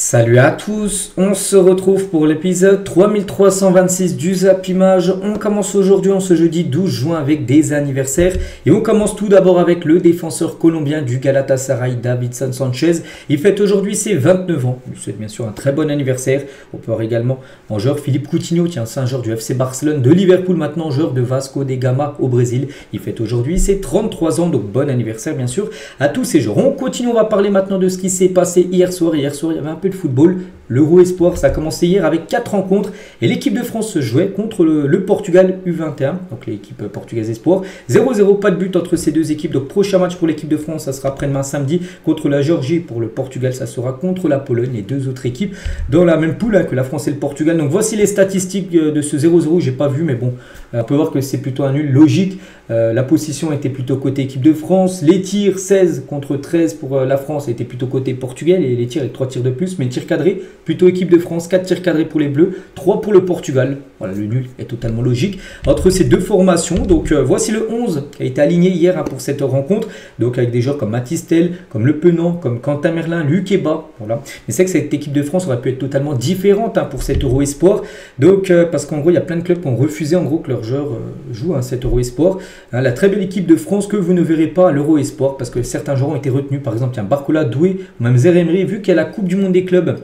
Salut à tous, on se retrouve pour l'épisode 3326 du Zap Image. On commence aujourd'hui en ce jeudi 12 juin avec des anniversaires et on commence tout d'abord avec le défenseur colombien du Galatasaray, Davinson Sanchez. Il fête aujourd'hui ses 29 ans, il souhaite bien sûr un très bon anniversaire. On peut voir également en joueur Philippe Coutinho, tiens c'est un joueur du FC Barcelone, de Liverpool maintenant, joueur de Vasco da Gama au Brésil. Il fête aujourd'hui ses 33 ans, donc bon anniversaire bien sûr à tous ces joueurs. On continue, on va parler maintenant de ce qui s'est passé hier soir. Hier soir il y avait un peu de football, l'Euro Espoir, ça a commencé hier avec 4 rencontres et l'équipe de France se jouait contre le Portugal U21, donc l'équipe portugaise Espoir. 0-0, pas de but entre ces deux équipes, donc prochain match pour l'équipe de France, ça sera après-demain samedi contre la Géorgie. Pour le Portugal, ça sera contre la Pologne, les deux autres équipes dans la même poule que la France et le Portugal. Donc voici les statistiques de ce 0-0, j'ai pas vu mais bon, on peut voir que c'est plutôt un nul logique. La position était plutôt côté équipe de France, les tirs 16 contre 13 pour la France étaient plutôt côté Portugal et les tirs avec 3 tirs de plus, mais tir cadré, plutôt équipe de France, 4 tirs cadrés pour les Bleus, 3 pour le Portugal. Voilà, le nul est totalement logique entre ces deux formations. Donc voici le 11 qui a été aligné hier pour cette rencontre, donc avec des joueurs comme Mathys Tel, comme Le Penant, comme Quentin Merlin, Luc Eba. Voilà. Mais c'est que cette équipe de France aurait pu être totalement différente pour cet Euro Espoir, donc parce qu'en gros il y a plein de clubs qui ont refusé en gros que leurs joueurs jouent cet Euro Espoir. La très belle équipe de France que vous ne verrez pas à l'Euro Espoir parce que certains joueurs ont été retenus, par exemple Barcola, Doué ou même Zaire Emery, vu qu'il y a la Coupe du Monde des clubs.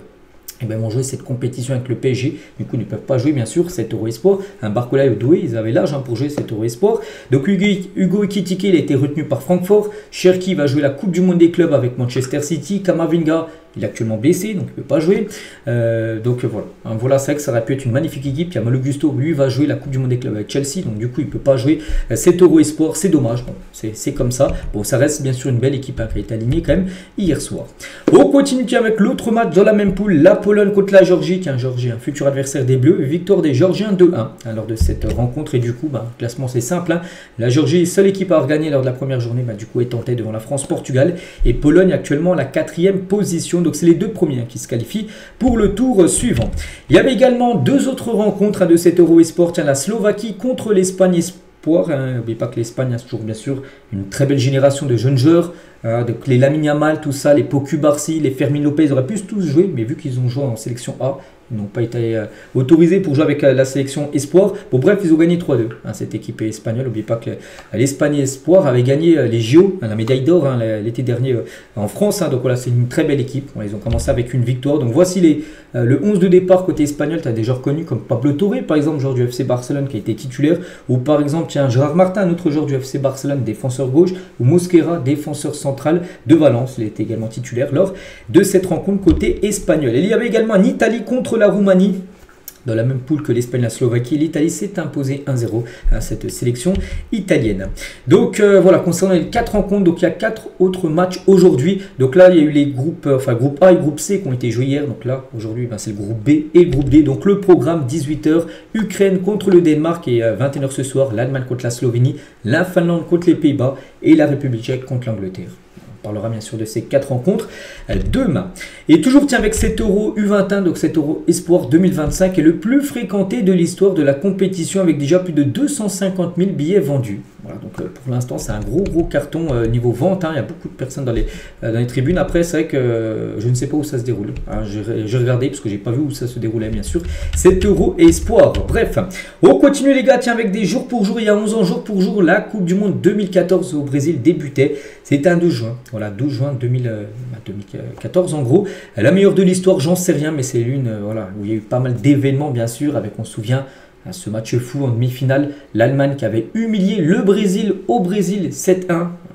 Et bien, ils vont jouer cette compétition avec le PSG. Du coup, ils ne peuvent pas jouer, bien sûr, cet Euro Espoir. Barcola et Doué, ils avaient l'âge pour jouer cet Euro Espoir. Donc, Hugo Ekitike, il a été retenu par Francfort. Cherki va jouer la Coupe du Monde des clubs avec Manchester City. Kamavinga, il est actuellement blessé, donc il ne peut pas jouer. Donc voilà. Voilà, c'est vrai que ça aurait pu être une magnifique équipe. Il y a Malo Gusto, lui, va jouer la Coupe du Monde des clubs avec Chelsea. Donc du coup, il ne peut pas jouer cet Euro Espoir. C'est dommage. Bon, c'est comme ça. Bon, ça reste bien sûr une belle équipe qui a été alignée quand même hier soir. On continue avec l'autre match dans la même poule. La Pologne contre la Géorgie. Géorgie, un futur adversaire des Bleus. Victoire des Géorgiens 2-1 lors de cette rencontre. Et du coup, le classement c'est simple. La Géorgie, seule équipe à avoir gagné lors de la première journée, du coup, est en tête devant la France, Portugal. Et Pologne actuellement la 4e position. Donc c'est les deux premiers qui se qualifient pour le tour suivant. Il y avait également deux autres rencontres de cet Euro Espoir. La Slovaquie contre l'Espagne Espoir. N'oubliez pas que l'Espagne a toujours bien sûr une très belle génération de jeunes joueurs. Donc les Lamine Yamal, tout ça, les Poku Barsi, les Fermin Lopez auraient pu tous jouer, mais vu qu'ils ont joué en sélection A, ils n'ont pas été autorisés pour jouer avec la sélection Espoir. Bon bref, ils ont gagné 3-2, cette équipe espagnole. N'oubliez pas que l'Espagne Espoir avait gagné les JO, la médaille d'or l'été dernier en France. Donc voilà, c'est une très belle équipe. Ils ont commencé avec une victoire. Donc voici le 11 de départ côté espagnol. Tu as des joueurs connus comme Pablo Torre, par exemple, joueur du FC Barcelone qui a été titulaire. Ou par exemple, Gérard Martin, un autre joueur du FC Barcelone, défenseur gauche. Ou Mosquera, défenseur central de Valence. Il était également titulaire lors de cette rencontre côté espagnol. Et il y avait également en Italie contre la Roumanie. Dans la même poule que l'Espagne et la Slovaquie, l'Italie s'est imposée 1-0 à cette sélection italienne. Donc voilà, concernant les 4 rencontres, donc il y a 4 autres matchs aujourd'hui. Donc là, il y a eu les groupes, groupe A et groupe C qui ont été joués hier. Donc là, aujourd'hui, c'est le groupe B et le groupe D. Donc le programme, 18h, Ukraine contre le Danemark et 21h ce soir, l'Allemagne contre la Slovénie, la Finlande contre les Pays-Bas et la République tchèque contre l'Angleterre. On parlera bien sûr de ces 4 rencontres demain. Et toujours avec cet Euro U21, donc cet Euro Espoir 2025 est le plus fréquenté de l'histoire de la compétition avec déjà plus de 250 000 billets vendus. Voilà, donc pour l'instant c'est un gros carton niveau vente. Il y a beaucoup de personnes dans les tribunes. Après c'est vrai que je ne sais pas où ça se déroule. J'ai regardé parce que j'ai pas vu où ça se déroulait bien sûr. Cet Euro Espoir. Bref, on continue les gars. Avec des jours pour jour. Il y a 11 ans jour pour jour, la Coupe du Monde 2014 au Brésil débutait. C'était un 12 juin. Voilà, 12 juin 2014 en gros. La meilleure de l'histoire, j'en sais rien, mais c'est l'une où il y a eu pas mal d'événements bien sûr. Avec, on se souvient, ce match fou en demi-finale, l'Allemagne qui avait humilié le Brésil au Brésil 7-1.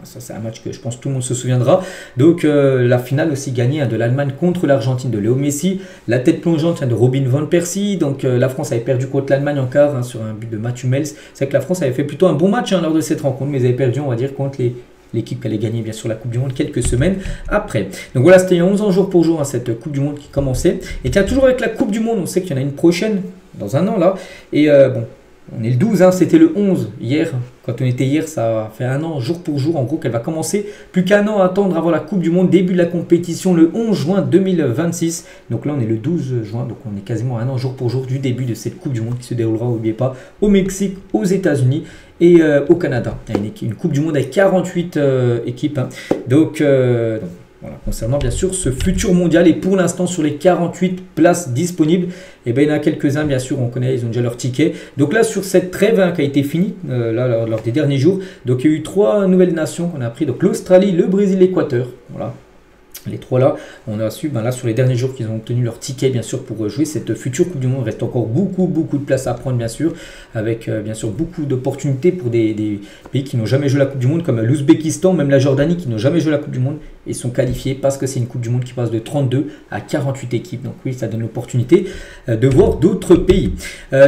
Ça c'est un match que je pense tout le monde se souviendra. Donc la finale aussi gagnée de l'Allemagne contre l'Argentine de Léo Messi. La tête plongeante de Robin van Persie. Donc la France avait perdu contre l'Allemagne en quart sur un but de Mathieu Mels. C'est vrai que la France avait fait plutôt un bon match lors de cette rencontre, mais ils avaient perdu on va dire contre l'équipe qui allait gagner bien sûr la Coupe du Monde quelques semaines après. Donc voilà, c'était 11 ans jour pour jour cette Coupe du Monde qui commençait. Et toujours avec la Coupe du Monde, on sait qu'il y en a une prochaine dans un an là. Et bon, on est le 12, c'était le 11 hier. Quand on était hier, ça fait un an jour pour jour en gros qu'elle va commencer. Plus qu'un an à attendre avant la Coupe du Monde. Début de la compétition le 11 juin 2026. Donc là on est le 12 juin, donc on est quasiment un an jour pour jour du début de cette Coupe du Monde qui se déroulera, n'oubliez pas, au Mexique, aux États-Unis et au Canada. Il y a une Coupe du Monde avec 48 équipes. Donc Voilà, concernant bien sûr ce futur mondial. Et pour l'instant, sur les 48 places disponibles, eh ben, il y en a quelques-uns, bien sûr, on connaît, ils ont déjà leur ticket. Donc là, sur cette trêve qui a été finie lors des derniers jours, donc il y a eu 3 nouvelles nations qu'on a pris. Donc l'Australie, le Brésil, l'Équateur. Voilà. Les 3 là, on a su là sur les derniers jours qu'ils ont obtenu leur ticket bien sûr pour jouer cette future Coupe du Monde. Il reste encore beaucoup de place à prendre bien sûr, avec bien sûr beaucoup d'opportunités pour des pays qui n'ont jamais joué la Coupe du Monde comme l'Ouzbékistan, même la Jordanie qui n'ont jamais joué la Coupe du Monde et sont qualifiés parce que c'est une Coupe du Monde qui passe de 32 à 48 équipes. Donc oui, ça donne l'opportunité de voir d'autres pays.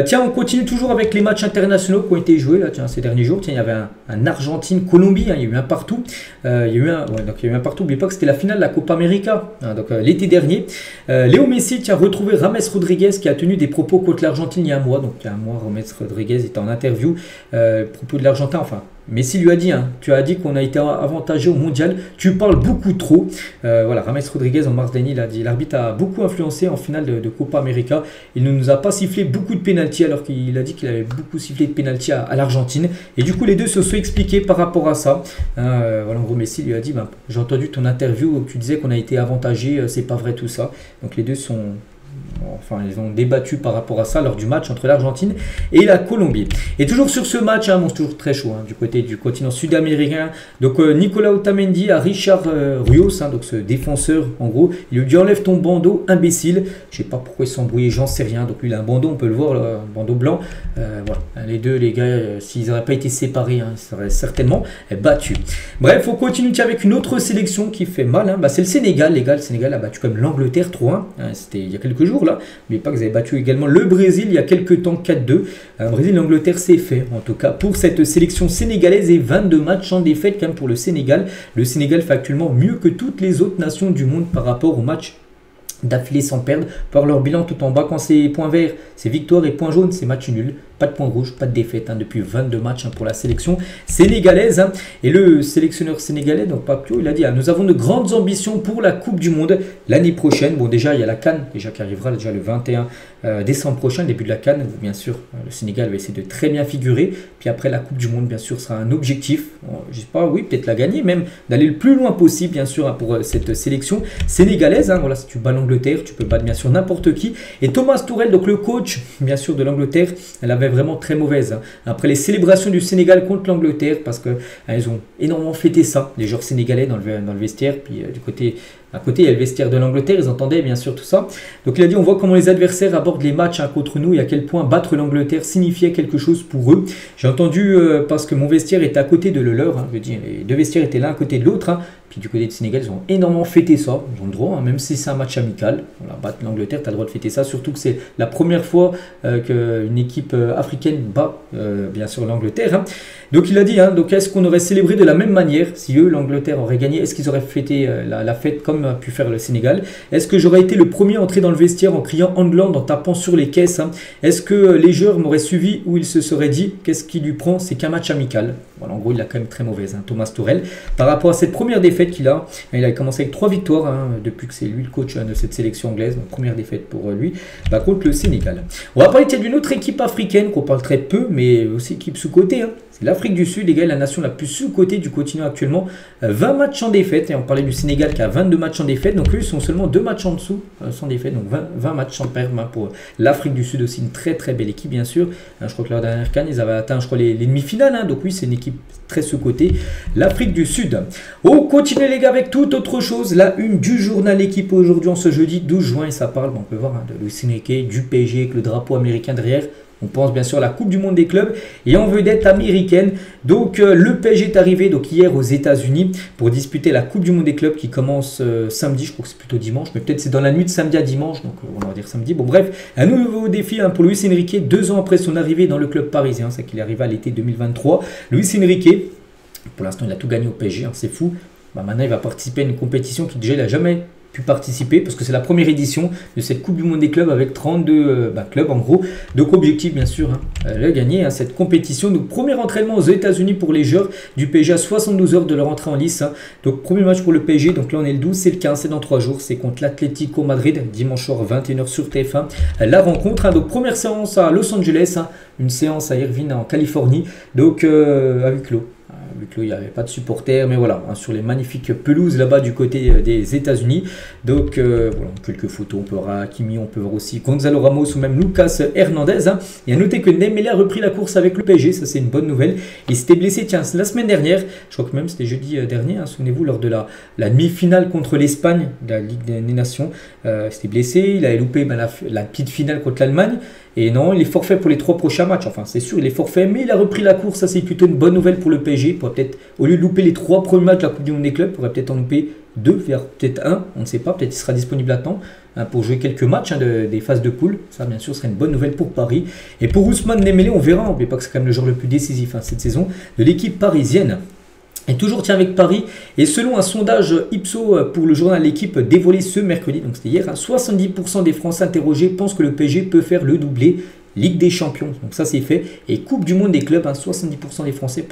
Tiens, on continue toujours avec les matchs internationaux qui ont été joués là, tiens, ces derniers jours. Tiens, il y avait un Argentine-Colombie, il y a eu un partout. Il y a eu un partout. N'oubliez pas que c'était la finale de la Copa América, donc l'été dernier. Léo Messi a retrouvé James Rodriguez qui a tenu des propos contre l'Argentine il y a un mois. Donc il y a un mois, James Rodriguez était en interview propos de l'Argentin. Enfin, Messi lui a dit, tu as dit qu'on a été avantagé au mondial, tu parles beaucoup trop. Voilà, James Rodriguez en mars dernier, il a dit l'arbitre a beaucoup influencé en finale de Copa América. Il ne nous a pas sifflé beaucoup de pénalty alors qu'il a dit qu'il avait beaucoup sifflé de pénalty à l'Argentine. Et du coup, les deux se sont expliqués par rapport à ça. Voilà, en gros, Messi lui a dit, j'ai entendu ton interview où tu disais qu'on a été avantagé, c'est pas vrai tout ça. Donc les deux sont... Enfin, ils ont débattu par rapport à ça lors du match entre l'Argentine et la Colombie. Et toujours sur ce match, c'est toujours très chaud du côté du continent sud-américain. Donc Nicolas Otamendi à Richard Rios, donc ce défenseur en gros, il lui dit enlève ton bandeau imbécile. Je sais pas pourquoi il s'embrouillait, j'en sais rien. Donc lui il a un bandeau, on peut le voir, un bandeau blanc. Voilà, les deux les gars, s'ils n'auraient pas été séparés, ils seraient certainement battus. Bref, on continue avec une autre sélection qui fait mal. C'est le Sénégal. Le Sénégal a battu comme l'Angleterre 3-1. C'était il y a quelques jours là. N'oubliez pas que vous avez battu également le Brésil il y a quelques temps 4-2. Brésil, l'Angleterre, c'est fait en tout cas pour cette sélection sénégalaise et 22 matchs en défaite quand même pour le Sénégal. Le Sénégal fait actuellement mieux que toutes les autres nations du monde par rapport au match d'affilée sans perdre. Par leur bilan tout en bas, quand c'est points verts, c'est victoire et points jaunes, c'est match nul. Pas de points rouges, pas de défaite depuis 22 matchs pour la sélection sénégalaise. Et le sélectionneur sénégalais, donc Papio, il a dit nous avons de grandes ambitions pour la Coupe du Monde l'année prochaine. Bon, déjà, il y a la CAN déjà qui arrivera déjà le 21 décembre prochain, début de la CAN. Bien sûr, le Sénégal va essayer de très bien figurer. Puis après, la Coupe du Monde, bien sûr, sera un objectif. Bon, je sais pas, oui, peut-être la gagner, même d'aller le plus loin possible, bien sûr, pour cette sélection sénégalaise. Voilà, si tu bats l'Angleterre, tu peux battre bien sûr n'importe qui. Et Thomas Tuchel, donc le coach, bien sûr, de l'Angleterre, elle avait vraiment très mauvaise. Après les célébrations du Sénégal contre l'Angleterre, parce que ils ont énormément fêté ça, les joueurs sénégalais dans le vestiaire, puis du côté... À côté, il y a le vestiaire de l'Angleterre, ils entendaient bien sûr tout ça. Donc il a dit, on voit comment les adversaires abordent les matchs contre nous et à quel point battre l'Angleterre signifiait quelque chose pour eux. J'ai entendu, parce que mon vestiaire était à côté de le leur, je dis, les deux vestiaires étaient l'un à côté de l'autre. Puis du côté du Sénégal, ils ont énormément fêté ça, ils ont le droit, même si c'est un match amical. Voilà, battre l'Angleterre, tu as le droit de fêter ça, surtout que c'est la première fois qu'une équipe africaine bat bien sûr l'Angleterre. Donc il a dit, donc est-ce qu'on aurait célébré de la même manière si eux, l'Angleterre, aurait gagné? Est-ce qu'ils auraient fêté la fête comme a pu faire le Sénégal? Est-ce que j'aurais été le premier à entrer dans le vestiaire en criant England, en tapant sur les caisses? Est-ce que les joueurs m'auraient suivi ou ils se seraient dit qu'est-ce qui lui prend? C'est qu'un match amical. Voilà, en gros, il a quand même très mauvaise, Thomas Tuchel. Par rapport à cette première défaite qu'il a, il a commencé avec 3 victoires depuis que c'est lui le coach de cette sélection anglaise. Donc, première défaite pour lui contre le Sénégal. On va parler d'une autre équipe africaine qu'on parle très peu, mais aussi équipe sous-cotée. C'est l'Afrique du Sud, les gars, la nation la plus sous-cotée du continent actuellement. 20 matchs en défaite. Et on parlait du Sénégal qui a 22 matchs en défaite. Donc eux, ils sont seulement 2 matchs en dessous sans défaite. Donc 20 matchs sans perdre pour l'Afrique du Sud aussi. Une très très belle équipe, bien sûr. Je crois que leur dernière CAN, ils avaient atteint, je crois, les demi-finales. Donc oui, c'est une équipe très sous-cotée. L'Afrique du Sud. On continue, les gars, avec toute autre chose. La une du journal Équipe aujourd'hui, en ce jeudi 12 juin. Et ça parle, on peut voir, de Luis Enrique, du PSG avec le drapeau américain derrière. On pense bien sûr à la Coupe du Monde des clubs et en vedette américaine. Donc le PSG est arrivé hier aux États-Unis pour disputer la Coupe du Monde des clubs qui commence samedi. Je crois que c'est plutôt dimanche, mais peut-être c'est dans la nuit de samedi à dimanche. Donc on va dire samedi. Bon bref, un nouveau défi pour Luis Enrique 2 ans après son arrivée dans le club parisien. C'est qu'il est arrivé à l'été 2023. Luis Enrique, pour l'instant il a tout gagné au PSG, c'est fou. Maintenant il va participer à une compétition qui déjà il n'a jamais pu participer parce que c'est la première édition de cette Coupe du Monde des clubs avec 32 clubs en gros. Donc objectif bien sûr de gagner cette compétition. Donc premier entraînement aux États-Unis pour les joueurs du PSG à 72 heures de leur entrée en lice. Donc premier match pour le PSG, donc là on est le 12, c'est le 15, c'est dans 3 jours, c'est contre l'Atlético Madrid, dimanche soir 21 h sur TF1. La rencontre, donc première séance à Los Angeles, une séance à Irvine en Californie, donc à huis clos. clos, il n'y avait pas de supporters, mais voilà, hein, sur les magnifiques pelouses là-bas du côté des États-Unis. Donc voilà, quelques photos, on peut voir Hakimi, on peut voir aussi Gonzalo Ramos ou même Lucas Hernandez. Hein. Et à noter que Dembélé a repris la course avec le PSG, ça c'est une bonne nouvelle. Il s'était blessé, tiens, la semaine dernière, je crois que même c'était jeudi dernier, hein, souvenez-vous, lors de la demi-finale contre l'Espagne, de la Ligue des Nations, s'était blessé, il avait loupé la petite finale contre l'Allemagne. Et non, il est forfait pour les 3 prochains matchs. Enfin, c'est sûr, il est forfait, mais il a repris la course. Ça, c'est plutôt une bonne nouvelle pour le PSG. Il pourrait peut-être, au lieu de louper les 3 premiers matchs de la Coupe du Monde des clubs, il pourrait peut-être en louper 2, vers peut-être 1. On ne sait pas. Peut-être qu'il sera disponible à temps pour jouer quelques matchs des phases de poule. Ça, bien sûr, serait une bonne nouvelle pour Paris. Et pour Ousmane Dembélé, on verra. On ne pas que c'est quand même le joueur le plus décisif cette saison de l'équipe parisienne. Et toujours tiens avec Paris, et selon un sondage Ipsos pour le journal L'équipe dévoilé ce mercredi, donc c'était hier, 70% des Français interrogés pensent que le PSG peut faire le doublé Ligue des Champions, donc ça c'est fait, et Coupe du Monde des clubs, 70% des Français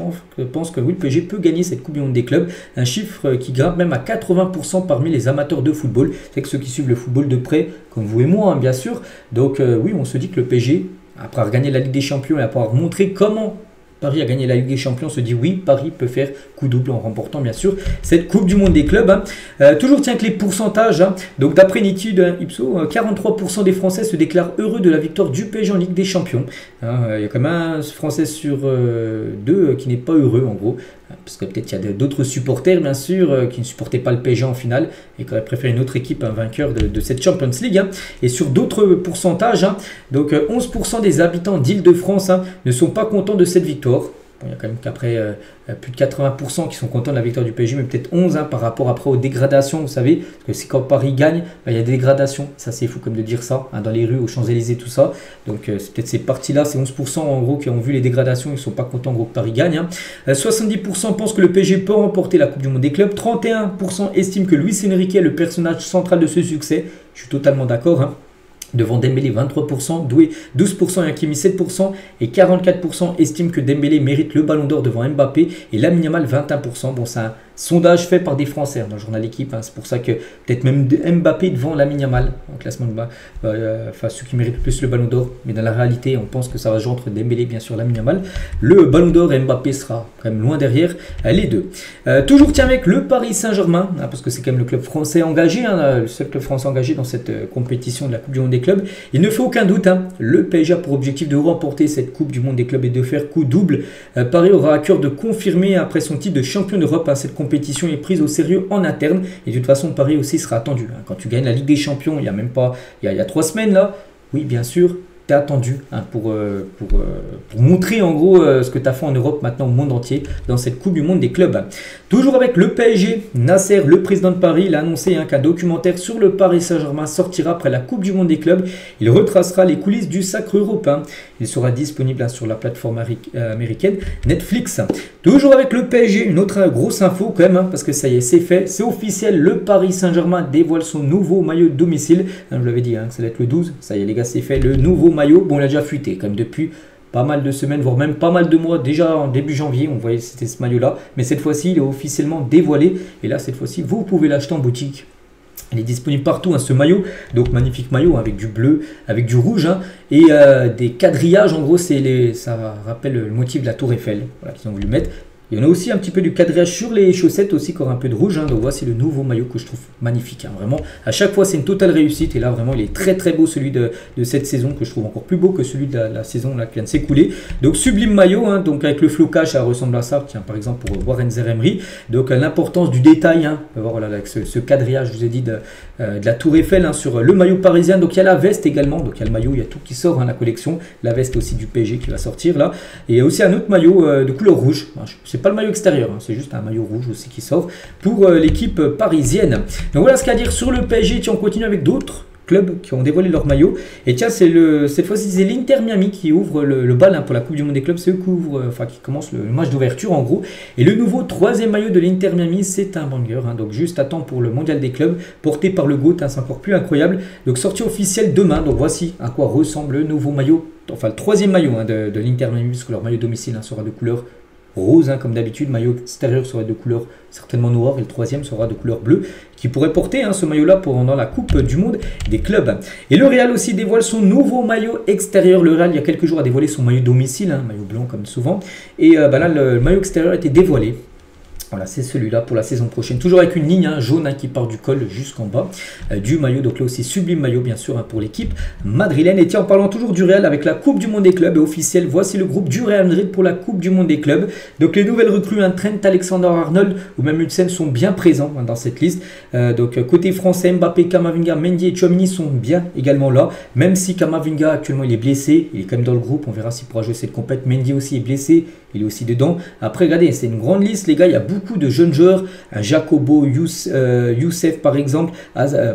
pensent que oui, le PSG peut gagner cette Coupe du Monde des clubs, un chiffre qui grimpe même à 80% parmi les amateurs de football, c'est que ceux qui suivent le football de près, comme vous et moi bien sûr, donc oui, on se dit que le PSG, après avoir gagné la Ligue des Champions et après avoir montré comment Paris a gagné la Ligue des Champions, on se dit oui, Paris peut faire coup double en remportant bien sûr cette Coupe du Monde des clubs. Hein. Toujours tiens que les pourcentages, hein. Donc d'après une étude Ipsos, 43% des Français se déclarent heureux de la victoire du PSG en Ligue des Champions. Hein, il y a quand même un Français sur 2 qui n'est pas heureux en gros. Parce que peut-être il y a d'autres supporters bien sûr qui ne supportaient pas le PSG en finale et qui auraient préféré une autre équipe, un vainqueur de cette Champions League. Hein. Et sur d'autres pourcentages, hein, donc 11% des habitants d'Île-de-France ne sont pas contents de cette victoire. Bon, il y a quand même qu'après plus de 80% qui sont contents de la victoire du PSG, mais peut-être 11 par rapport après aux dégradations, vous savez, parce que c'est quand Paris gagne, il y a des dégradations, ça c'est fou comme de dire ça, dans les rues, aux Champs-Élysées, tout ça, donc c'est peut-être ces parties-là, ces 11% en gros qui ont vu les dégradations, ils ne sont pas contents en gros que Paris gagne. Hein. 70% pensent que le PSG peut remporter la Coupe du Monde des clubs, 31% estiment que Luis Enrique est le personnage central de ce succès, je suis totalement d'accord. Hein. Devant Dembélé 23%, Doué 12% et Hakimi 7% et 44% estiment que Dembélé mérite le ballon d'or devant Mbappé et Lamine Yamal 21%. Bon, c'est un sondage fait par des Français dans le journal L'équipe, hein. C'est pour ça que peut-être même Mbappé devant Lamine Yamal en classement de bas, enfin ceux qui méritent le plus le ballon d'or, mais dans la réalité on pense que ça va jouer entre Dembélé bien sûr Lamine Yamal. Le ballon d'or et Mbappé sera quand même loin derrière les deux. Toujours tiens avec le Paris Saint-Germain, hein, parce que c'est quand même le club français engagé, hein, le seul club français engagé dans cette compétition de la Coupe du Monde des clubs. Il ne fait aucun doute, hein, le PSG a pour objectif de remporter cette Coupe du Monde des clubs et de faire coup double. Paris aura à cœur de confirmer après son titre de champion d'Europe, hein, cette compétition est prise au sérieux en interne et de toute façon Paris aussi sera attendu. Hein. Quand tu gagnes la Ligue des Champions, il y a même pas, il y a 3 semaines là, oui bien sûr, tu es attendu, hein, pour montrer en gros ce que tu as fait en Europe maintenant au monde entier dans cette Coupe du Monde des clubs. Toujours avec le PSG, Nasser, le président de Paris, il a annoncé qu'un documentaire sur le Paris Saint-Germain sortira après la Coupe du Monde des clubs. Il retracera les coulisses du sacre européen. Il sera disponible sur la plateforme américaine Netflix. Toujours avec le PSG, une autre grosse info quand même, hein, parce que ça y est, c'est fait, c'est officiel, le Paris Saint-Germain dévoile son nouveau maillot de domicile. Hein, je vous l'avais dit, hein, ça va être le 12, ça y est les gars, c'est fait, le nouveau maillot. Bon, il a déjà fuité quand même depuis pas mal de semaines, voire même pas mal de mois. Déjà en début janvier, on voyait c'était ce maillot-là. Mais cette fois-ci, il est officiellement dévoilé. Et là, cette fois-ci, vous pouvez l'acheter en boutique. Il est disponible partout, hein, ce maillot. Donc, magnifique maillot avec du bleu, avec du rouge. Hein, et des quadrillages. En gros, ça rappelle le motif de la Tour Eiffel. Voilà, qu'ils ont voulu mettre. Il y en a aussi un petit peu du quadrillage sur les chaussettes aussi, qui aura un peu de rouge. Hein. Donc voici le nouveau maillot que je trouve magnifique. Hein. Vraiment, à chaque fois, c'est une totale réussite. Et là, vraiment, il est très très beau celui de cette saison, que je trouve encore plus beau que celui de la saison là, qui vient de s'écouler. Donc sublime maillot, hein. Donc avec le flocage, ça ressemble à ça. Tiens, par exemple, pour Warren Zaïre-Emery. Donc l'importance du détail. Hein. On va voir voilà, avec ce quadrillage, je vous ai dit, de la Tour Eiffel, hein, sur le maillot parisien. Donc il y a la veste également. Donc il y a le maillot, il y a tout qui sort, hein, la collection. La veste aussi du PSG qui va sortir là. Et il y a aussi un autre maillot de couleur rouge. C'est pas le maillot extérieur, hein, c'est juste un maillot rouge aussi qui sort pour l'équipe parisienne. Donc voilà ce qu'il y a à dire sur le PSG. Tiens, on continue avec d'autres clubs qui ont dévoilé leur maillot. Et tiens, cette fois-ci, c'est l'Inter Miami qui ouvre le bal, hein, pour la Coupe du Monde des clubs. C'est eux qui commencent le match d'ouverture en gros. Et le nouveau 3e maillot de l'Inter Miami, c'est un banger, hein, donc juste à temps pour le mondial des clubs, porté par le GOAT, hein, c'est encore plus incroyable. Donc sortie officielle demain. Donc voici à quoi ressemble le nouveau maillot, enfin le 3e maillot, hein, de l'Inter Miami, parce que leur maillot domicile, hein, sera de couleur rose, hein, comme d'habitude. Maillot extérieur sera de couleur certainement noire et le 3e sera de couleur bleue, qui pourrait porter, hein, ce maillot là pendant la Coupe du Monde des clubs. Et le Real aussi dévoile son nouveau maillot extérieur. Le Real il y a quelques jours a dévoilé son maillot domicile, hein, maillot blanc comme souvent, et là le maillot extérieur a été dévoilé. Voilà, c'est celui-là pour la saison prochaine. Toujours avec une ligne jaune qui part du col jusqu'en bas du maillot. Donc là aussi, sublime maillot, bien sûr, pour l'équipe madrilène. Et tiens, en parlant toujours du Real avec la Coupe du Monde des clubs officielle, voici le groupe du Real Madrid pour la Coupe du Monde des clubs. Donc les nouvelles recrues, Trent Alexander-Arnold ou même Huijsen sont bien présents dans cette liste. Donc côté français, Mbappé, Camavinga, Mendy et Tchouaméni sont bien également là. Même si Camavinga, actuellement, il est blessé. Il est quand même dans le groupe. On verra s'il pourra jouer cette compète. Mendy aussi est blessé. Il est aussi dedans. Après, regardez, c'est une grande liste, les gars. Il y a beaucoup de jeunes joueurs. Jacobo, Youssef, par exemple.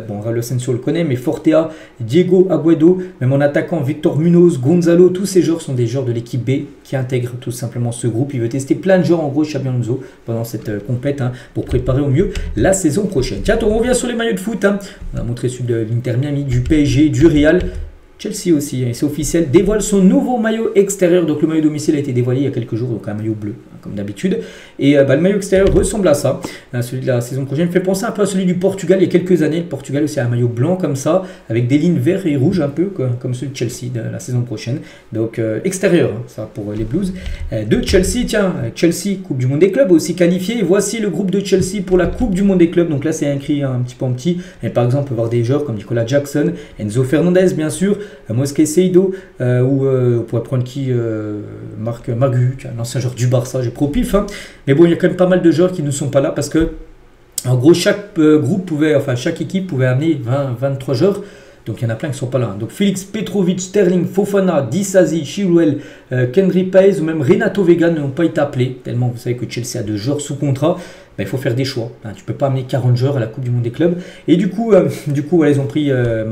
Bon, Raúl Asensio le connaît, mais Fortea, Diego Aguedo, même en attaquant, Victor Munoz, Gonzalo. Tous ces joueurs sont des joueurs de l'équipe B qui intègrent tout simplement ce groupe. Il veut tester plein de joueurs, en gros, Xabi Alonso, pendant cette compète, pour préparer au mieux la saison prochaine. Tiens, on revient sur les maillots de foot. On a montré celui de l'Inter Miami, du PSG, du Real. Chelsea aussi, et c'est officiel, dévoile son nouveau maillot extérieur. Donc le maillot domicile a été dévoilé il y a quelques jours, donc un maillot bleu, comme d'habitude. Et le maillot extérieur ressemble à ça. Celui de la saison prochaine fait penser un peu à celui du Portugal il y a quelques années. Le Portugal aussi a un maillot blanc comme ça, avec des lignes vertes et rouges, un peu comme celui de Chelsea de la saison prochaine. Donc extérieur, ça pour les Blues. De Chelsea, tiens, Chelsea, Coupe du Monde des clubs aussi qualifié. Voici le groupe de Chelsea pour la Coupe du Monde des clubs. Donc là c'est écrit un petit peu en petit. Et par exemple, on peut voir des joueurs comme Nicolas Jackson, Enzo Fernandez bien sûr, Mosquet Seido, ou on pourrait prendre qui, Marc Magu, un ancien joueur du Barça, j'ai pro pif. Mais bon, il y a quand même pas mal de joueurs qui ne sont pas là parce que, en gros, chaque groupe pouvait, enfin chaque équipe pouvait amener 20-23 joueurs. Donc il y en a plein qui ne sont pas là. Donc Félix Petrovic, Sterling, Fofana, Disasi, Chilwell, Kendry Paez ou même Renato Vega n'ont pas été appelés. Tellement vous savez que Chelsea a 2 joueurs sous contrat. Ben, il faut faire des choix. Tu ne peux pas amener 40 joueurs à la Coupe du Monde des clubs. Et du coup, voilà, ils ont pris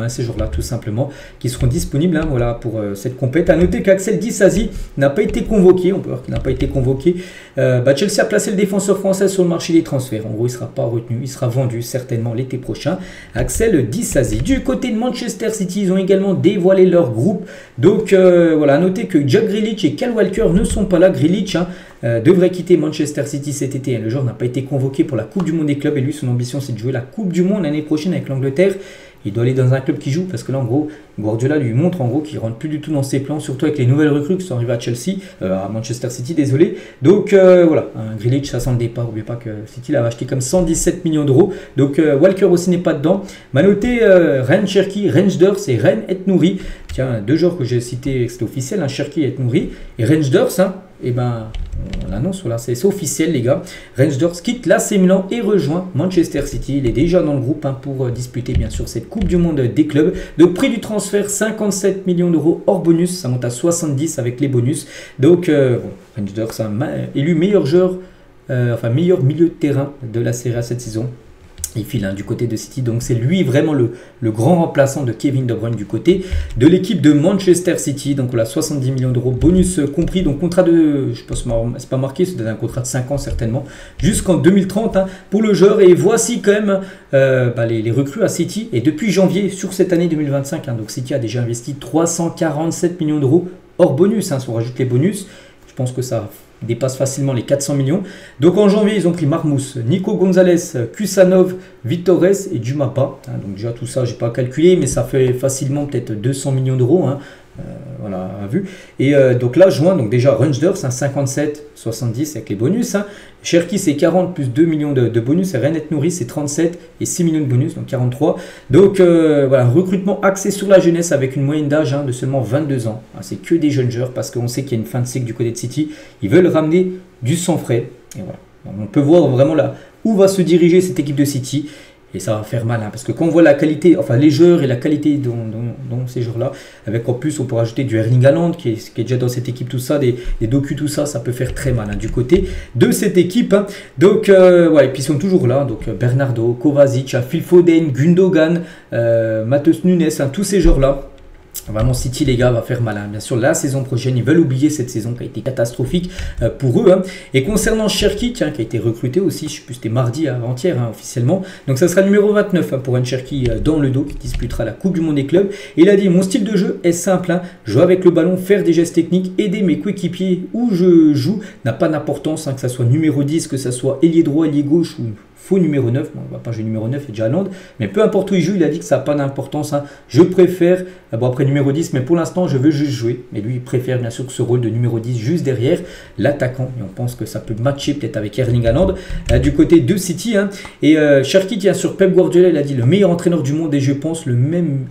ces joueurs-là tout simplement qui seront disponibles voilà, pour cette compète. À noter qu'Axel Disasi n'a pas été convoqué. On peut voir qu'il n'a pas été convoqué. Chelsea a placé le défenseur français sur le marché des transferts. En gros, il ne sera pas retenu. Il sera vendu certainement l'été prochain. Axel Disasi. Du côté de Manchester City, ils ont également dévoilé leur groupe. Donc voilà, à noter que Jack Grealish et Kyle Walker ne sont pas là. Grealish devrait quitter Manchester City cet été. Le joueur n'a pas été convoqué pour la Coupe du Monde des clubs et lui, son ambition, c'est de jouer la Coupe du Monde l'année prochaine avec l'Angleterre. Il doit aller dans un club qui joue parce que là, en gros, Guardiola lui montre en gros qu'il ne rentre plus du tout dans ses plans, surtout avec les nouvelles recrues qui sont arrivées à Chelsea, à Manchester City, désolé. Donc voilà, Grealish, ça sent le départ. N'oubliez pas que City l'a acheté comme 117 millions d'euros. Donc Walker aussi n'est pas dedans. M'a noté Ren Cherki, Rangers et Ren Aït-Nouri. Tiens, 2 joueurs que j'ai cités, c'était officiel, Cherki et Aït-Nouri. Et Rangers, et ben, on l'annonce, voilà, c'est officiel les gars. Rangers quitte l'AC Milan et rejoint Manchester City. Il est déjà dans le groupe pour disputer bien sûr cette Coupe du Monde des clubs. De prix du transfert 57 millions d'euros hors bonus, ça monte à 70 avec les bonus. Donc Rangers élu meilleur joueur, meilleur milieu de terrain de la Serie A cette saison. Il file du côté de City, donc c'est lui vraiment le grand remplaçant de Kevin De Bruyne du côté de l'équipe de Manchester City. Donc voilà, 70 millions d'euros bonus compris, donc contrat de, je pense c'est pas marqué, c'est un contrat de 5 ans certainement, jusqu'en 2030 pour le joueur. Et voici quand même les recrues à City, et depuis janvier sur cette année 2025, donc City a déjà investi 347 millions d'euros hors bonus, si on rajoute les bonus, je pense que ça dépasse facilement les 400 millions. Donc en janvier, ils ont pris Marmous, Nico Gonzalez, Kusanov, Vitores et Jumapa. Donc déjà tout ça, j'ai pas calculé, mais ça fait facilement peut-être 200 millions d'euros. Voilà, vu. Et donc là, juin, donc déjà Rangers, 57, 70 avec les bonus. Cherki, c'est 40 plus 2 millions de bonus. Et Ren Aït-Nouri, c'est 37 et 6 millions de bonus, donc 43. Donc voilà, recrutement axé sur la jeunesse avec une moyenne d'âge de seulement 22 ans. C'est que des jeunes joueurs parce qu'on sait qu'il y a une fin de cycle du côté de City. Ils veulent ramener du sang frais. Et voilà. Donc, on peut voir vraiment là où va se diriger cette équipe de City. Et ça va faire mal, parce que quand on voit la qualité, enfin les joueurs et la qualité dont ces joueurs-là, avec en plus on peut rajouter du Erling Haaland qui est déjà dans cette équipe, tout ça, des Doku, tout ça, ça peut faire très mal du côté de cette équipe. Donc ouais, et puis ils sont toujours là, donc Bernardo, Kovacic, Phil Foden, Gundogan, Matheus Nunes, tous ces joueurs-là. Vraiment, City, les gars, va faire mal. Bien sûr, la saison prochaine, ils veulent oublier cette saison qui a été catastrophique pour eux. Et concernant Cherki, qui a été recruté aussi, je sais plus, c'était mardi avant-hier officiellement. Donc, ça sera numéro 29 pour un Cherki dans le dos qui disputera la Coupe du Monde des clubs. Et il a dit, mon style de jeu est simple. Jouer avec le ballon, faire des gestes techniques, aider mes coéquipiers où je joue n'a pas d'importance, que ça soit numéro 10, que ça soit ailier droit, ailier gauche ou faux numéro 9. Bon, il va pas jouer numéro 9, il est déjà à Londres. Mais peu importe où il joue, il a dit que ça n'a pas d'importance. Hein. Je préfère, bon après numéro 10, mais pour l'instant, je veux juste jouer. Mais lui, il préfère bien sûr ce rôle de numéro 10 juste derrière l'attaquant. Et on pense que ça peut matcher peut-être avec Erling Haaland du côté de City. Hein. Et Cherki tient sur Pep Guardiola, il a dit le meilleur entraîneur du monde et je pense le même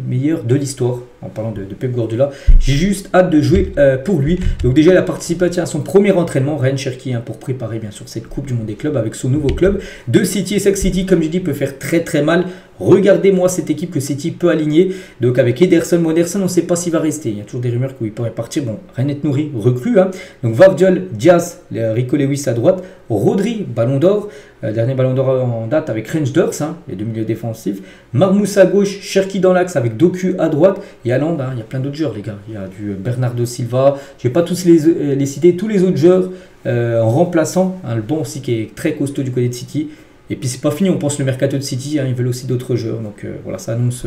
meilleur de l'histoire. En parlant de Pep Guardiola, j'ai juste hâte de jouer pour lui. Donc déjà, il a participé à son premier entraînement, Ryan Cherki, hein, pour préparer bien sûr cette Coupe du Monde des clubs avec son nouveau club de City. Et Sex City, comme je dis, peut faire très très mal. Regardez-moi cette équipe que City peut aligner. Donc avec Ederson, Ederson, on ne sait pas s'il va rester. Il y a toujours des rumeurs qu'il pourrait partir. Bon, Renet Nouri recrue. Hein. Donc Vardiol, Diaz, Rico Lewis à droite. Rodri, ballon d'or. Dernier ballon d'or en date avec Rangers, hein, les deux milieux défensifs. Marmousse à gauche, Cherki dans l'axe avec Doku à droite. Et à Haaland, hein, il y a plein d'autres joueurs, les gars. Il y a du Bernardo Silva. Je ne vais pas tous les citer. Tous les autres joueurs en remplaçant. Hein, le banc aussi qui est très costaud du côté de City. Et puis c'est pas fini, on pense le mercato de City, hein, ils veulent aussi d'autres joueurs. Donc voilà, ça annonce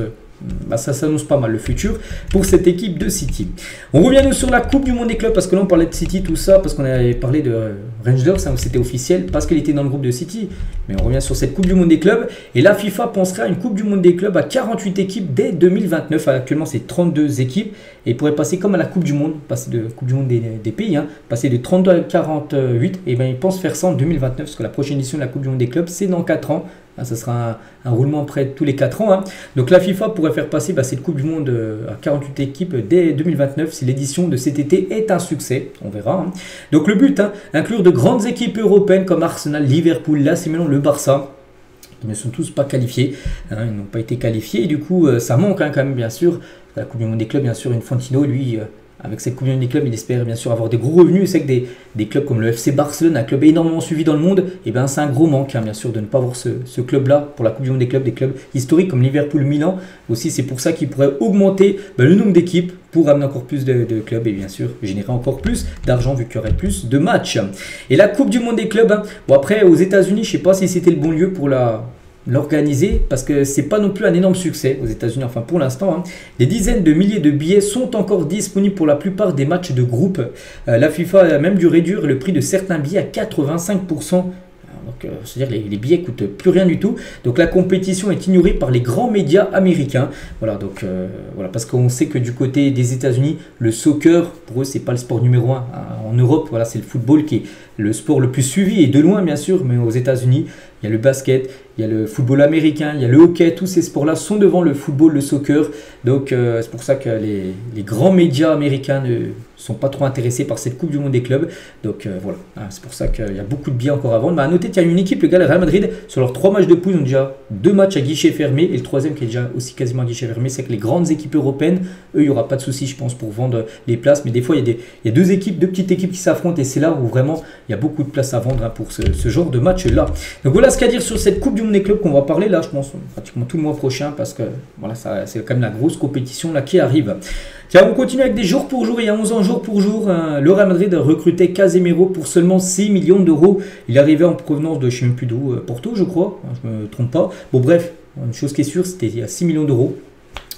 pas mal le futur pour cette équipe de City. On revient nous sur la Coupe du Monde des clubs, parce que là on parlait de City, tout ça, parce qu'on avait parlé de Rangers, hein, c'était officiel, parce qu'il était dans le groupe de City. Mais on revient sur cette Coupe du Monde des clubs. Et la FIFA penserait à une Coupe du Monde des clubs à 48 équipes dès 2029. Actuellement c'est 32 équipes. Et pourrait passer comme à la Coupe du Monde, passer de Coupe du Monde des pays, hein, passer de 32 à 48. Et bien ils pensent faire ça en 2029, parce que la prochaine édition de la Coupe du Monde des clubs, c'est dans 4 ans. Ah, ça sera un roulement près de tous les 4 ans. Hein. Donc la FIFA pourrait faire passer cette Coupe du Monde à 48 équipes dès 2029 si l'édition de cet été est un succès. On verra. Hein. Donc le but, hein, inclure de grandes équipes européennes comme Arsenal, Liverpool, l'AC Milan, le Barça. Ils ne sont tous pas qualifiés. Hein, ils n'ont pas été qualifiés. Et du coup, ça manque hein, quand même, bien sûr. La Coupe du Monde des clubs, bien sûr, Infantino, lui... avec cette Coupe du Monde des clubs, il espère bien sûr avoir des gros revenus. C'est que des clubs comme le FC Barcelone, un club énormément suivi dans le monde, et ben c'est un gros manque, hein, bien sûr, de ne pas avoir ce club-là pour la Coupe du Monde des clubs historiques comme Liverpool, Milan. Aussi, c'est pour ça qu'il pourrait augmenter le nombre d'équipes pour amener encore plus de clubs et bien sûr générer encore plus d'argent vu qu'il y aurait plus de matchs. Et la Coupe du Monde des clubs, hein, bon après aux États-Unis, je ne sais pas si c'était le bon lieu pour l'organiser parce que c'est pas non plus un énorme succès aux États-Unis, enfin pour l'instant. Hein. Des dizaines de milliers de billets sont encore disponibles pour la plupart des matchs de groupe. La FIFA a même dû réduire le prix de certains billets à 85%. Donc, c'est-à-dire les billets ne coûtent plus rien du tout. Donc la compétition est ignorée par les grands médias américains. Voilà, donc voilà, parce qu'on sait que du côté des États-Unis, le soccer, pour eux, c'est pas le sport numéro 1. En Europe, voilà, c'est le football qui est le sport le plus suivi et de loin bien sûr, mais aux États-Unis, il y a le basket, il y a le football américain, il y a le hockey, tous ces sports-là sont devant le football, le soccer. Donc c'est pour ça que les grands médias américains ne sont pas trop intéressés par cette Coupe du Monde des clubs. Donc voilà, c'est pour ça qu'il y a beaucoup de billets encore à vendre. Mais à noter qu'il y a une équipe, le gars, le Real Madrid, sur leurs 3 matchs de poule, ils ont déjà 2 matchs à guichet fermé. Et le troisième qui est déjà aussi quasiment à guichet fermé, c'est que les grandes équipes européennes, eux, il n'y aura pas de souci, je pense, pour vendre les places. Mais des fois, il y a deux petites équipes qui s'affrontent et c'est là où vraiment il y a beaucoup de place à vendre pour ce genre de match-là. Donc voilà ce qu'à dire sur cette Coupe du Monde des clubs qu'on va parler là, je pense, pratiquement tout le mois prochain parce que voilà, c'est quand même la grosse compétition là qui arrive. Tiens, on continue avec des jours pour jour. Il y a 11 ans, jour pour jour, le Real Madrid recrutait Casemiro pour seulement 6 millions d'euros. Il arrivait en provenance de je ne sais même plus d'où, Porto, je crois, je ne me trompe pas. Bon, bref, une chose qui est sûre, c'était à 6 millions d'euros.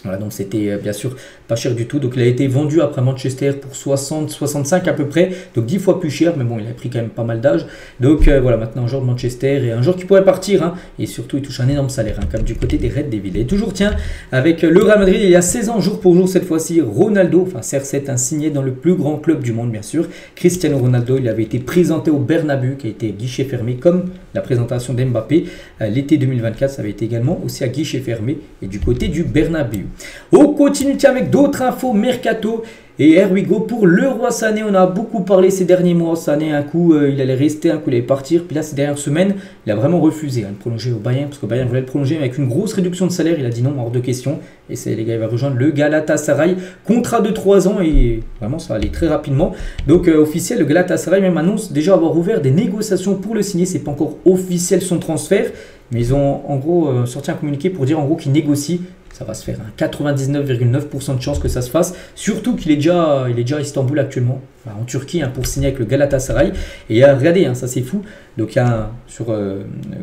Voilà, donc c'était bien sûr pas cher du tout. Donc il a été vendu après Manchester pour 60-65 à peu près. Donc 10 fois plus cher, mais bon, il a pris quand même pas mal d'âge. Donc voilà, maintenant un joueur de Manchester et un joueur qui pourrait partir. Hein, et surtout, il touche un énorme salaire, hein, comme du côté des Red Devils. Et toujours, tiens, avec le Real Madrid, il y a 16 ans, jour pour jour, cette fois-ci, Ronaldo, enfin CR7, un signé dans le plus grand club du monde, bien sûr. Cristiano Ronaldo, il avait été présenté au Bernabéu, qui a été guichet fermé, comme la présentation d'Mbappé. L'été 2024, ça avait été également aussi à guichet fermé et du côté du Bernabéu. On continue avec d'autres infos mercato et here we go pour Leroy Sané. On a beaucoup parlé ces derniers mois. Sané, un coup il allait rester, un coup il allait partir. Puis là, ces dernières semaines, il a vraiment refusé de prolonger au Bayern parce que Bayern voulait le prolonger avec une grosse réduction de salaire. Il a dit non, hors de question. Et c'est les gars, il va rejoindre le Galatasaray. Contrat de 3 ans et vraiment ça va aller très rapidement. Donc officiel, le Galatasaray même annonce déjà avoir ouvert des négociations pour le signer. C'est pas encore officiel son transfert, mais ils ont en gros sorti un communiqué pour dire en gros qu'ils négocient. Ça va se faire, 99,9% de chance que ça se fasse. Surtout qu'il est déjà à Istanbul actuellement, en Turquie, pour signer avec le Galatasaray. Et regardez, ça c'est fou. Donc il y a sur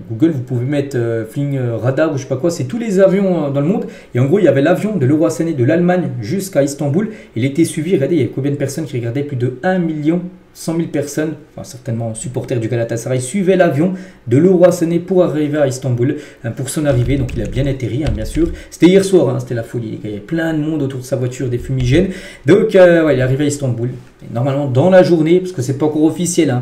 Google, vous pouvez mettre Flying Radar ou je sais pas quoi. C'est tous les avions dans le monde. Et en gros, il y avait l'avion de Leroy Sané de l'Allemagne jusqu'à Istanbul. Il était suivi, regardez, il y a combien de personnes qui regardaient? Plus de 1 million 100 000 personnes, enfin certainement supporters du Galatasaray, suivaient l'avion de Leroy Sané pour arriver à Istanbul pour son arrivée. Donc il a bien atterri, bien sûr. C'était hier soir, c'était la folie. Il y avait plein de monde autour de sa voiture, des fumigènes. Donc ouais, il est arrivé à Istanbul. Et normalement dans la journée, parce que c'est pas encore officiel,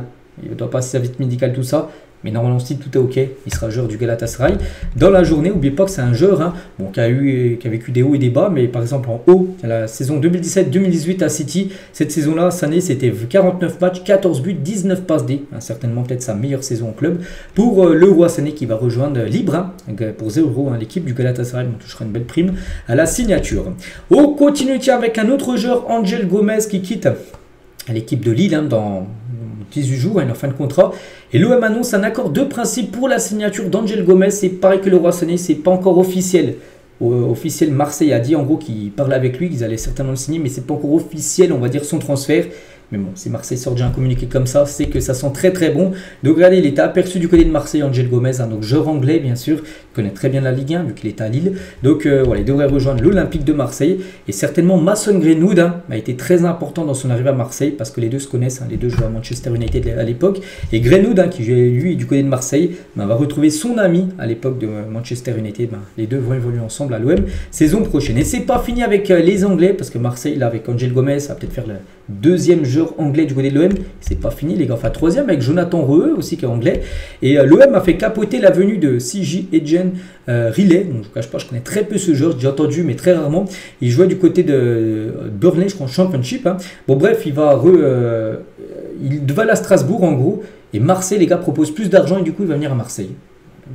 il doit passer sa visite médicale, tout ça. Mais normalement, si tout est OK, il sera joueur du Galatasaray. Dans la journée, n'oubliez pas que c'est un joueur qui a vécu des hauts et des bas. Mais par exemple, en haut, la saison 2017-2018 à City, cette saison-là, Sané, c'était 49 matchs, 14 buts, 19 passes D. Certainement peut-être sa meilleure saison en club. Pour Leroy Sané qui va rejoindre libre pour 0 € l'équipe du Galatasaray. On touchera une belle prime à la signature. On continue avec un autre joueur, Angel Gomez, qui quitte l'équipe de Lille dans 18 jours, il est en fin de contrat. Et l'OM annonce un accord de principe pour la signature d'Angel Gomez. C'est pareil que Leroy Sané, c'est pas encore officiel. Officiel, Marseille a dit en gros qu'ils parlaient avec lui, qu'ils allaient certainement le signer, mais c'est pas encore officiel, on va dire, son transfert. Mais bon, si Marseille sort déjà un communiqué comme ça, c'est que ça sent très très bon. Donc regardez, il était aperçu du côté de Marseille, Angel Gomez, donc joueur anglais bien sûr, il connaît très bien la Ligue 1 vu qu'il était à Lille. Donc voilà, il devrait rejoindre l'Olympique de Marseille. Et certainement Mason Greenwood a été très important dans son arrivée à Marseille parce que les deux se connaissent, les deux jouaient à Manchester United à l'époque. Et Greenwood, qui jouait lui du côté de Marseille, va retrouver son ami à l'époque de Manchester United. Les deux vont évoluer ensemble à l'OM saison prochaine. Et c'est pas fini avec les Anglais parce que Marseille, là avec Angel Gomez, ça va peut-être faire le deuxième joueur anglais du côté de l'OM. C'est pas fini les gars, enfin troisième avec Jonathan Reheux aussi qui est anglais. Et l'OM a fait capoter la venue de CJ Etienne Riley. Donc je ne cache pas, je connais très peu ce joueur, j'ai entendu mais très rarement. Il jouait du côté de Burnley, je crois en Championship. Bon bref, il va aller à Strasbourg en gros. Et Marseille les gars propose plus d'argent et du coup il va venir à Marseille.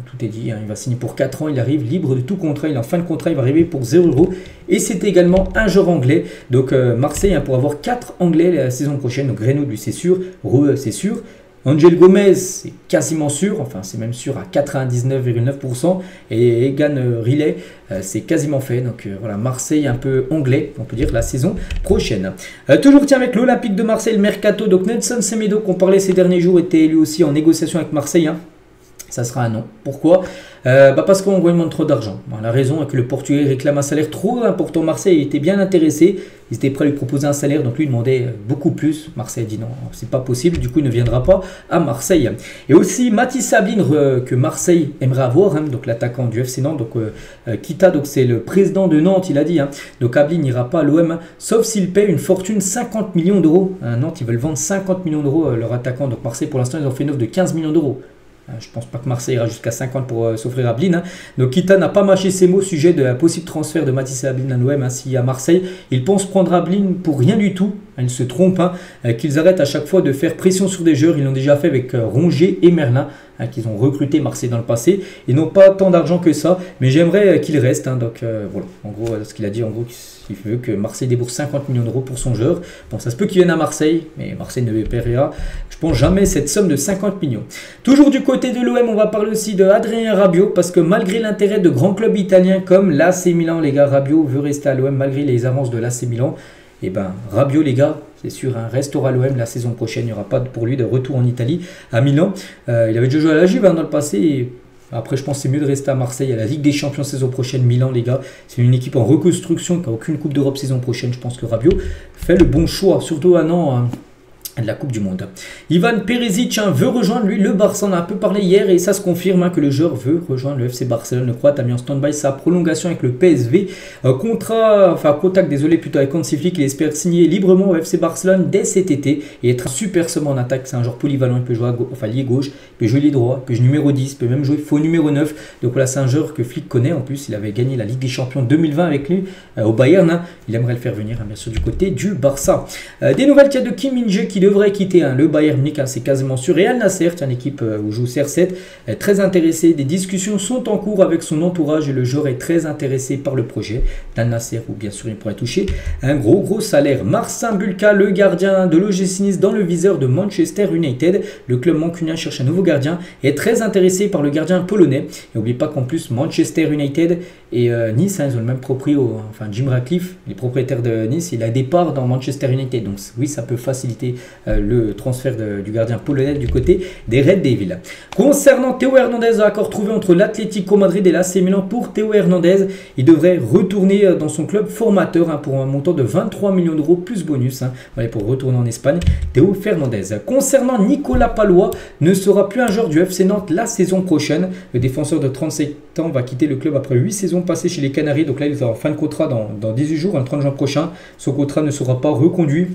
Tout est dit, il va signer pour 4 ans, il arrive libre de tout contrat, il est en fin de contrat, il va arriver pour 0 €. Et c'était également un joueur anglais. Donc Marseille pour avoir 4 anglais la saison prochaine. Donc Greenwood, lui c'est sûr, Reheux c'est sûr. Angel Gomez, c'est quasiment sûr, enfin c'est même sûr à 99,9%. Et Egan Riley, c'est quasiment fait. Donc voilà, Marseille un peu anglais, on peut dire, la saison prochaine. Toujours tiens avec l'Olympique de Marseille, le Mercato. Donc Nelson Semedo, qu'on parlait ces derniers jours, était lui aussi en négociation avec Marseille. Ça sera un non. Pourquoi? Parce qu'on demande trop d'argent. La raison est que le Portugais réclame un salaire trop important. Marseille était bien intéressé. Ils étaient prêts à lui proposer un salaire, donc lui il demandait beaucoup plus. Marseille a dit non, c'est pas possible. Du coup, il ne viendra pas à Marseille. Et aussi Mathis Ablin que Marseille aimerait avoir, donc l'attaquant du FC Nantes. Donc Kita, donc c'est le président de Nantes, il a dit. Donc Ablin n'ira pas à l'OM, sauf s'il paie une fortune 50 millions d'euros. Nantes, ils veulent vendre 50 millions d'euros leur attaquant. Donc Marseille, pour l'instant, ils ont fait une offre de 15 millions d'euros. Je ne pense pas que Marseille ira jusqu'à 50 pour s'offrir à Ablin. Donc Kita n'a pas mâché ses mots au sujet de la possible transfert de Mathis Ablin à l'OM ainsi à Marseille. Il pense prendre Ablin pour rien du tout. Il se trompe, qu'ils arrêtent à chaque fois de faire pression sur des joueurs. Ils l'ont déjà fait avec Rongier et Merlin, qu'ils ont recruté Marseille dans le passé. Ils n'ont pas tant d'argent que ça, mais j'aimerais qu'il reste. Donc voilà, en gros, ce qu'il a dit, en gros, il veut que Marseille débourse 50 millions d'euros pour son joueur. Bon, ça se peut qu'il vienne à Marseille, mais Marseille ne paiera, je pense, jamais cette somme de 50 millions. Toujours du côté de l'OM, on va parler aussi de Adrien Rabiot, parce que malgré l'intérêt de grands clubs italiens comme l'AC Milan, les gars, Rabiot veut rester à l'OM malgré les avances de l'AC Milan. Et Rabiot, les gars, c'est sûr, restera à l'OM la saison prochaine. Il n'y aura pas pour lui de retour en Italie, à Milan. Il avait déjà joué à la Juve dans le passé. Et après, je pense que c'est mieux de rester à Marseille. Il y a la Ligue des Champions saison prochaine, Milan, les gars. C'est une équipe en reconstruction qui n'a aucune Coupe d'Europe saison prochaine. Je pense que Rabiot fait le bon choix, surtout un an de la Coupe du Monde. Ivan Perisic veut rejoindre lui le Barça. On a un peu parlé hier et ça se confirme que le joueur veut rejoindre le FC Barcelone. Le Croate a mis en stand-by sa prolongation avec le PSV. Contact plutôt avec Hansi Flick. Il espère signer librement au FC Barcelone dès cet été et être un super somme en attaque. C'est un joueur polyvalent. Il peut jouer lié gauche, il peut jouer lié droit, il peut jouer numéro 10, il peut même jouer faux numéro 9. Donc voilà, c'est un joueur que Flick connaît. En plus, il avait gagné la Ligue des Champions 2020 avec lui au Bayern. Il aimerait le faire venir bien sûr du côté du Barça. Des nouvelles de Kim Min-jae qui devrait quitter le Bayern Munich, c'est quasiment sûr. Et Al Nassr, une équipe où joue CR7, très intéressé. Des discussions sont en cours avec son entourage et le joueur est très intéressé par le projet d'Al Nassr, où bien sûr il pourrait toucher un gros salaire. Marcin Bulka, le gardien de l'OGC Nice, dans le viseur de Manchester United. Le club mancunien cherche un nouveau gardien et est très intéressé par le gardien polonais. Et n'oubliez pas qu'en plus Manchester United Et Nice, ils ont le même proprio, enfin Jim Ratcliffe, les propriétaires de Nice, il a des parts dans Manchester United. Donc oui, ça peut faciliter le transfert du gardien polonais du côté des Red Devils. Concernant Théo Hernandez, accord trouvé entre l'Atlético Madrid et l'AC Milan pour Théo Hernandez. Il devrait retourner dans son club formateur pour un montant de 23 millions d'euros plus bonus pour retourner en Espagne. Théo Hernandez. Concernant Nicolas Pallois, ne sera plus un joueur du FC Nantes la saison prochaine. Le défenseur de 37 ans va quitter le club après 8 saisons passées chez les Canaries. Donc là, il est en fin de contrat dans 18 jours, le 30 juin prochain. Son contrat ne sera pas reconduit.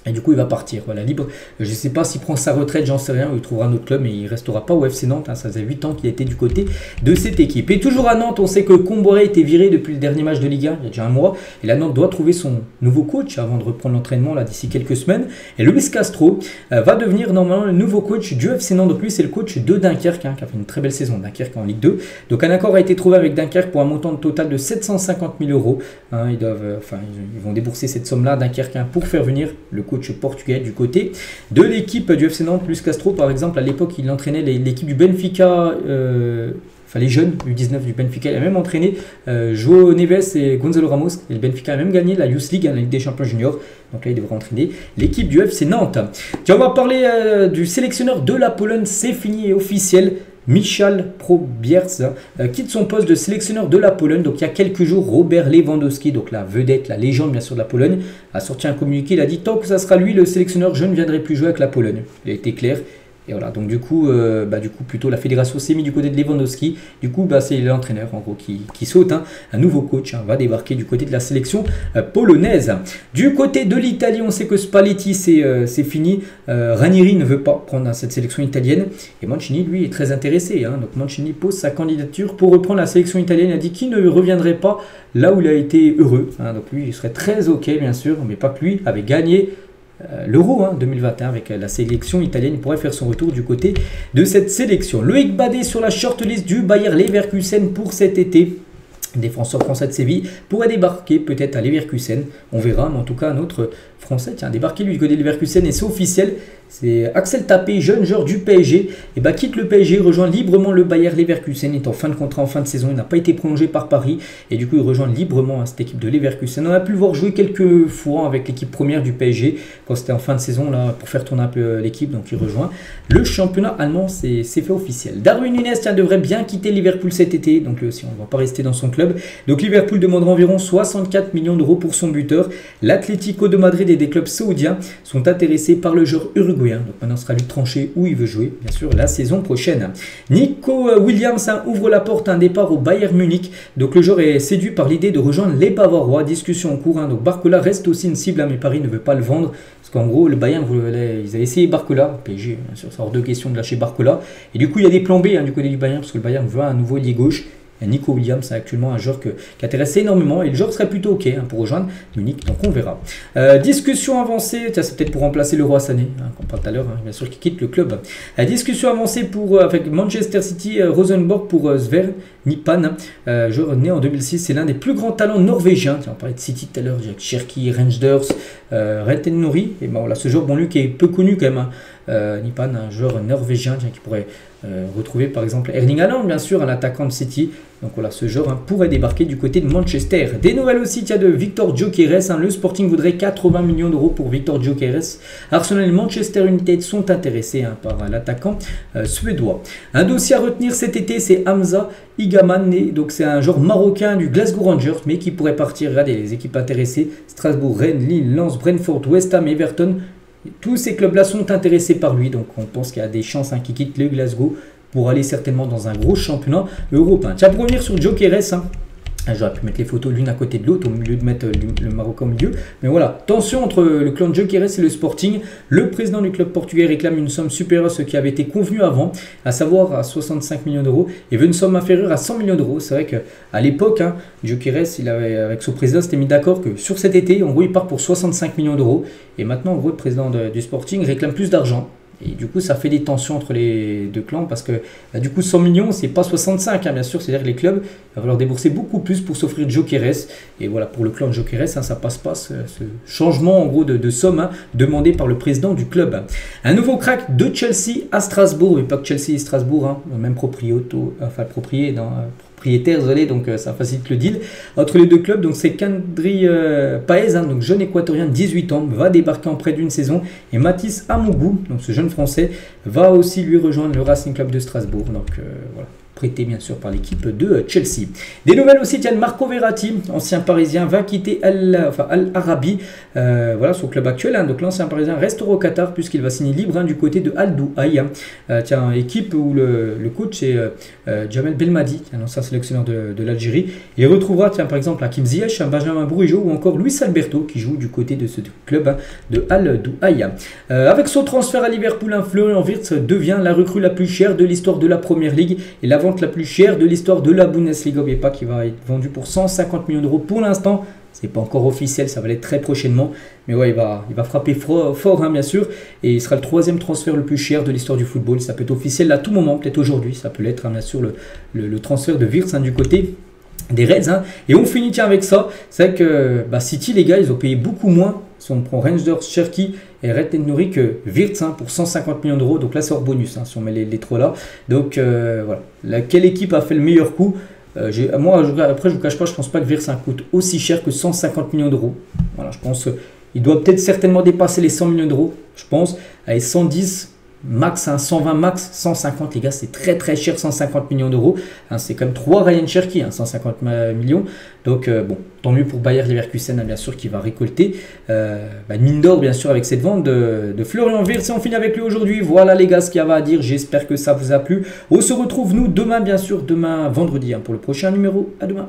Et du coup, il va partir, voilà, libre. Je ne sais pas s'il prend sa retraite, j'en sais rien, ou il trouvera un autre club, mais il ne restera pas au FC Nantes. Ça faisait 8 ans qu'il était du côté de cette équipe. Et toujours à Nantes, on sait que Comboiré était viré depuis le dernier match de Ligue 1, il y a déjà un mois. Et la Nantes doit trouver son nouveau coach avant de reprendre l'entraînement d'ici quelques semaines. Et Luis Castro va devenir normalement le nouveau coach du FC Nantes. Donc lui, c'est le coach de Dunkerque, qui a fait une très belle saison, Dunkerque en Ligue 2. Donc un accord a été trouvé avec Dunkerque pour un montant total de 750 000 euros. Ils vont débourser cette somme-là, Dunkerque, pour faire venir le coach portugais du côté de l'équipe du FC Nantes. Luis Castro, par exemple, à l'époque, il entraînait l'équipe du Benfica, les jeunes du 19 du Benfica. Il a même entraîné João Neves et Gonzalo Ramos. Et le Benfica a même gagné la Youth League, la Ligue des Champions Juniors. Donc là, il devrait entraîner l'équipe du FC Nantes. Tiens, on va parler du sélectionneur de la Pologne. C'est fini et officiel. Michal Probierz quitte son poste de sélectionneur de la Pologne. Donc il y a quelques jours, Robert Lewandowski, donc la vedette, la légende bien sûr de la Pologne, a sorti un communiqué. Il a dit: tant que ça sera lui le sélectionneur, je ne viendrai plus jouer avec la Pologne. Il a été clair. Et voilà, donc du coup, plutôt la fédération s'est mise du côté de Lewandowski. Du coup, c'est l'entraîneur en gros qui saute. Un nouveau coach va débarquer du côté de la sélection polonaise. Du côté de l'Italie, on sait que Spalletti c'est fini. Ranieri ne veut pas prendre cette sélection italienne. Et Mancini, lui, est très intéressé. Donc Mancini pose sa candidature pour reprendre la sélection italienne. Il a dit qu'il ne reviendrait pas là où il a été heureux. Donc lui, il serait très OK, bien sûr, mais pas que lui avait gagné l'Euro 2021 avec la sélection italienne. Il pourrait faire son retour du côté de cette sélection. Loïc Badet sur la shortlist du Bayer Leverkusen pour cet été. Défenseur français de Séville pourrait débarquer peut-être à Leverkusen. On verra, mais en tout cas, un autre français débarqué lui du côté de Leverkusen et c'est officiel. C'est Axel Tapé, jeune joueur du PSG, quitte le PSG, rejoint librement le Bayer Leverkusen. Il est en fin de contrat, en fin de saison, il n'a pas été prolongé par Paris et du coup il rejoint librement cette équipe de Leverkusen. On a pu le voir jouer quelques fois avec l'équipe première du PSG quand c'était en fin de saison pour faire tourner un peu l'équipe. Donc il rejoint le championnat allemand, c'est fait officiel. Darwin Núñez devrait bien quitter Liverpool cet été, donc lui aussi on ne va pas rester dans son club. Donc Liverpool demandera environ 64 millions d'euros pour son buteur. L'Atlético de Madrid et des clubs saoudiens sont intéressés par le joueur uruguayen. Donc maintenant, ce sera lui de trancher où il veut jouer, bien sûr, la saison prochaine. Nico Williams ouvre la porte à un départ au Bayern Munich. Donc le joueur est séduit par l'idée de rejoindre les Bavarois. Discussion en cours. Donc Barcola reste aussi une cible, mais Paris ne veut pas le vendre. Parce qu'en gros, le Bayern, ils avaient essayé Barcola. PSG, bien sûr, ça hors de question de lâcher Barcola. Et du coup, il y a des plans B du côté du Bayern, parce que le Bayern veut un nouveau ailier gauche. Nico Williams, c'est actuellement un joueur qui intéresse énormément et le joueur serait plutôt OK pour rejoindre Munich, donc on verra. Discussion avancée, c'est peut-être pour remplacer le Roi Sané, qu'on parle tout à l'heure, bien sûr, qui quitte le club. Discussion avancée avec Manchester City, Rosenborg pour Sverre Nipan, joueur né en 2006, c'est l'un des plus grands talents norvégiens. On parlait de City tout à l'heure, Jack Cherki, Rangers, Retenori, et voilà, ce joueur, lui qui est peu connu quand même. Nipan, un joueur norvégien qui pourrait retrouver par exemple Erling Haaland, bien sûr, un attaquant de City. Donc voilà, ce joueur pourrait débarquer du côté de Manchester. Des nouvelles aussi, il y a de Victor Gyökeres. Le Sporting voudrait 80 millions d'euros pour Victor Gyökeres. Arsenal et Manchester United sont intéressés par l'attaquant suédois. Un dossier à retenir cet été, c'est Hamza Igaman. Donc c'est un joueur marocain du Glasgow Rangers, mais qui pourrait partir. Regardez les équipes intéressées: Strasbourg, Rennes, Lille, Lens, Brentford, West Ham, Everton. Tous ces clubs-là sont intéressés par lui, donc on pense qu'il y a des chances qu'il quitte le Glasgow pour aller certainement dans un gros championnat européen. Tiens, pour revenir sur Gyökeres, j'aurais pu mettre les photos l'une à côté de l'autre au milieu de mettre le Marocain au milieu. Mais voilà, tension entre le clan Gyökeres et le Sporting. Le président du club portugais réclame une somme supérieure à ce qui avait été convenu avant, à savoir à 65 millions d'euros, et veut une somme inférieure à 100 millions d'euros. C'est vrai qu'à l'époque, Gyökeres, avec son président, s'était mis d'accord que sur cet été, en gros, il part pour 65 millions d'euros. Et maintenant, en gros, le président du Sporting réclame plus d'argent. Et du coup, ça fait des tensions entre les deux clans parce que du coup, 100 millions, c'est pas 65, bien sûr. C'est-à-dire que les clubs vont falloir débourser beaucoup plus pour s'offrir Gyökeres. Et voilà, pour le clan Gyökeres, ça passe pas ce changement en gros de somme demandé par le président du club. Un nouveau crack de Chelsea à Strasbourg, mais pas que Chelsea et Strasbourg, le même propriétaire propriétaire, désolé, donc ça facilite le deal. Entre les deux clubs, donc c'est Kandri Paez, hein, donc jeune équatorien de 18 ans, va débarquer en près d'une saison. Et Mathis Amougou, donc ce jeune français, va aussi lui rejoindre le Racing Club de Strasbourg. Donc voilà, prêté bien sûr par l'équipe de Chelsea. Des nouvelles aussi, tiens, Marco Verratti, ancien parisien, va quitter Al-Arabi, voilà son club actuel, hein. Donc l'ancien parisien restera au Qatar puisqu'il va signer libre, hein, du côté de Al-Douaï, hein. Tiens, équipe où le coach est Jamel Belmadi, un ancien sélectionneur de l'Algérie. Il retrouvera, tiens, par exemple Hakim Ziyech, Benjamin Bourigeaud ou encore Luis Alberto qui joue du côté de ce club, hein, de Al-Douaï. Avec son transfert à Liverpool, hein, Florian Wirtz devient la recrue la plus chère de l'histoire de la Première Ligue et la vente la plus chère de l'histoire de la Bundesliga. N'oubliez pas qu'il va être vendu pour 150 millions d'euros pour l'instant. C'est pas encore officiel, ça va l'être très prochainement. Mais ouais, il va frapper fort, hein, bien sûr. Et il sera le troisième transfert le plus cher de l'histoire du football. Ça peut être officiel à tout moment, peut-être aujourd'hui. Ça peut l'être, hein, bien sûr, le transfert de Wirtz, hein, du côté des Reds, hein. Et on finit tiens avec ça. C'est que City, les gars, ils ont payé beaucoup moins. Si on prend Rangers, Cherki et Red Nouri que Wirtz, hein, pour 150 millions d'euros. Donc là, c'est hors bonus, hein, si on met les trois là. Donc voilà. Quelle équipe a fait le meilleur coup? Moi, après, je ne vous cache pas, je ne pense pas que Wirtz coûte aussi cher que 150 millions d'euros. Voilà, je pense qu'il doit peut-être certainement dépasser les 100 millions d'euros. Je pense. Avec 110 max, hein, 120 max, 150, les gars, c'est très très cher, 150 millions d'euros. Hein, c'est comme 3 Ryan Cherki, hein, 150 millions. Donc bon, tant mieux pour Bayer Leverkusen, hein, bien sûr, qui va récolter mine d'or, bien sûr, avec cette vente de Florian Wirtz. Et on finit avec lui aujourd'hui. Voilà les gars, ce qu'il y avait à dire. J'espère que ça vous a plu. On se retrouve nous demain, bien sûr, demain vendredi, hein, pour le prochain numéro. À demain.